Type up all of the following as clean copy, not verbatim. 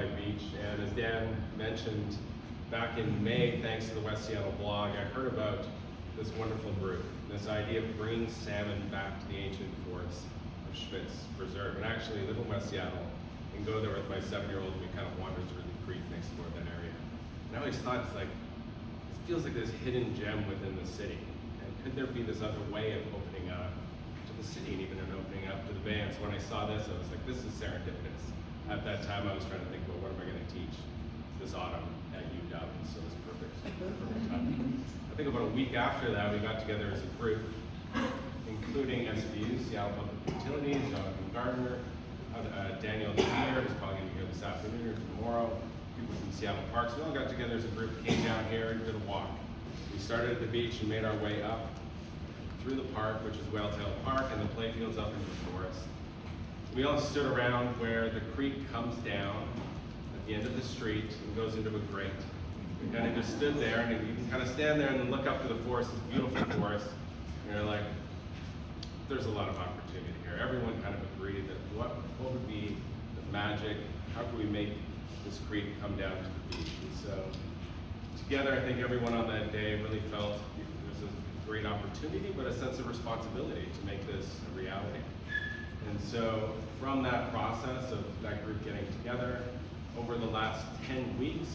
Riverside Beach, and as Dan mentioned, back in May, thanks to the West Seattle blog, I heard about this wonderful group, this idea of bringing salmon back to the ancient forests of Schmitz Preserve. And I actually live in West Seattle and go there with my 7-year-old, and we kind of wander through the creek next door to that area. And I always thought, it's like, it feels like this hidden gem within the city. And could there be this other way of opening up to the city and even an opening up to the bay? And so when I saw this, I was like, this is serendipitous. At that time, I was trying to think, well, what am I going to teach this autumn at UW? And so it's perfect time. I think about a week after that, we got together as a group, including SBU, Seattle Public Utilities, Jonathan Gardner, Daniel Deere, who's probably going to be here this afternoon or tomorrow, people from Seattle Parks. We all got together as a group, came down here and did a walk. We started at the beach and made our way up through the park, which is Whaletail Park, and the playfields up into the forest. We all stood around where the creek comes down at the end of the street and goes into a grate. We kind of just stood there, and you can kind of stand there and then look up to the forest, this beautiful forest, and you're like, there's a lot of opportunity here. Everyone kind of agreed that what would be the magic, how could we make this creek come down to the beach? And so together, I think everyone on that day really felt there's a great opportunity, but a sense of responsibility to make this a reality. And so from that process of that group getting together, over the last 10 weeks,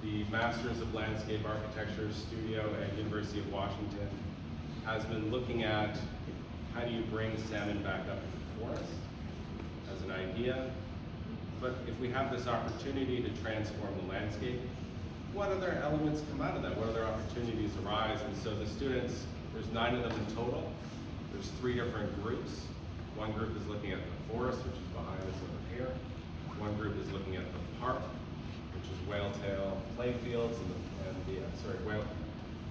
the Masters of Landscape Architecture studio at University of Washington has been looking at how do you bring salmon back up to the forest as an idea. But if we have this opportunity to transform the landscape, what other elements come out of that? What other opportunities arise? And so the students, there's 9 of them in total. There's 3 different groups. One group is looking at the forest, which is behind us over here. One group is looking at the park, which is Whaletail Playfields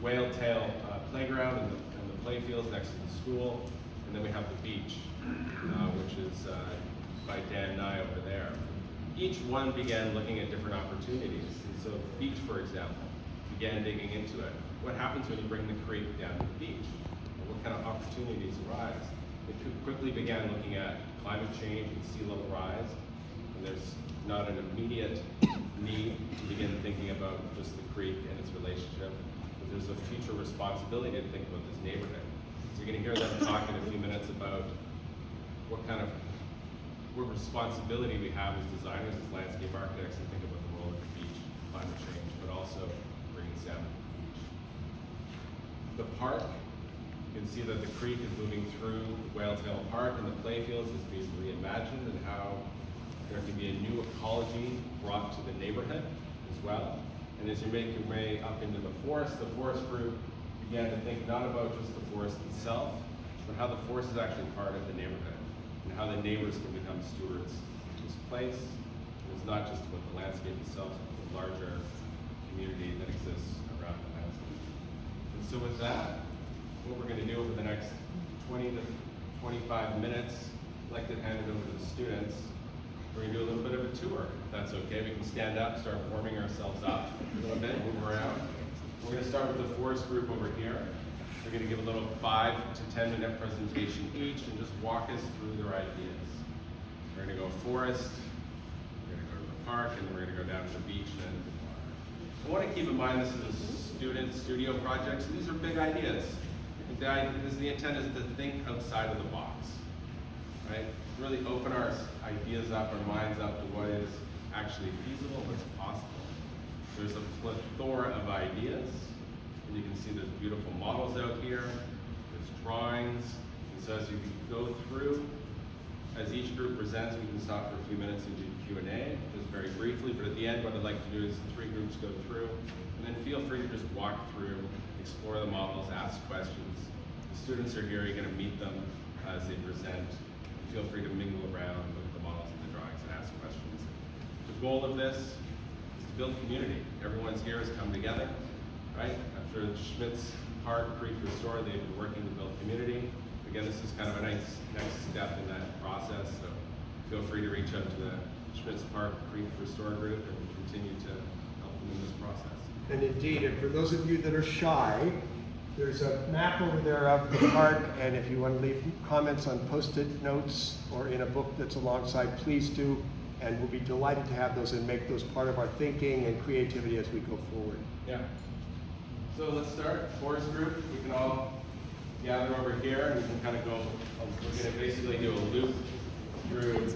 Whaletail Playground and the playfields next to the school. And then we have the beach, which is by Dan Nye over there. Each one began looking at different opportunities. And so the beach, for example, began digging into it. What happens when you bring the creek down to the beach? And what kind of opportunities arise? It quickly began looking at climate change and sea level rise. And there's not an immediate need to begin thinking about just the creek and its relationship, but there's a future responsibility to think about this neighborhood. So you're going to hear them talk in a few minutes about what responsibility we have as designers, as landscape architects, to think about the role of the beach, climate change, but also bringing salmon to the beach. The park, you can see that the creek is moving through Whaletail Park, and the playfields is being reimagined, and how there can be a new ecology brought to the neighborhood as well. And as you make your way up into the forest group began to think not about just the forest itself, but how the forest is actually part of the neighborhood, and how the neighbors can become stewards of this place. And it's not just about the landscape itself, but the larger community that exists around the landscape. And so with that, what we're going to do over the next 20 to 25 minutes, I'd like to hand it over to the students. We're going to do a little bit of a tour, if that's okay. We can stand up, start warming ourselves up a little bit, move around. We're going to start with the forest group over here. They're going to give a little 5 to 10 minute presentation each and just walk us through their ideas. We're going to go forest, we're going to go to the park, and then we're going to go down to the beach and then to the water. I want to keep in mind this is a student studio project, so these are big ideas. The intent is to think outside of the box, right? Really open our ideas up, our minds up to what is actually feasible, what's possible. There's a plethora of ideas, and you can see there's beautiful models out here, there's drawings, and so as you go through, as each group presents, we can stop for a few minutes and do Q&A, just very briefly, but at the end what I'd like to do is 3 groups go through, and then feel free to just walk through, explore the models, ask questions. The students are here, you're going to meet them as they present. Feel free to mingle around with the models and the drawings and ask questions. The goal of this is to build community. Everyone's here has come together, right? After Schmitz Park Creek Restore, they've been working to build community. Again, this is kind of a nice next step in that process, so feel free to reach out to the Schmitz Park Creek Restore group and continue to help them in this process. And indeed, and for those of you that are shy, there's a map over there of the park, and if you want to leave comments on Post-it notes or in a book that's alongside, please do. And we'll be delighted to have those and make those part of our thinking and creativity as we go forward. Yeah. So let's start. Forest group, we can all gather over here and we can kind of go, we're going to basically do a loop through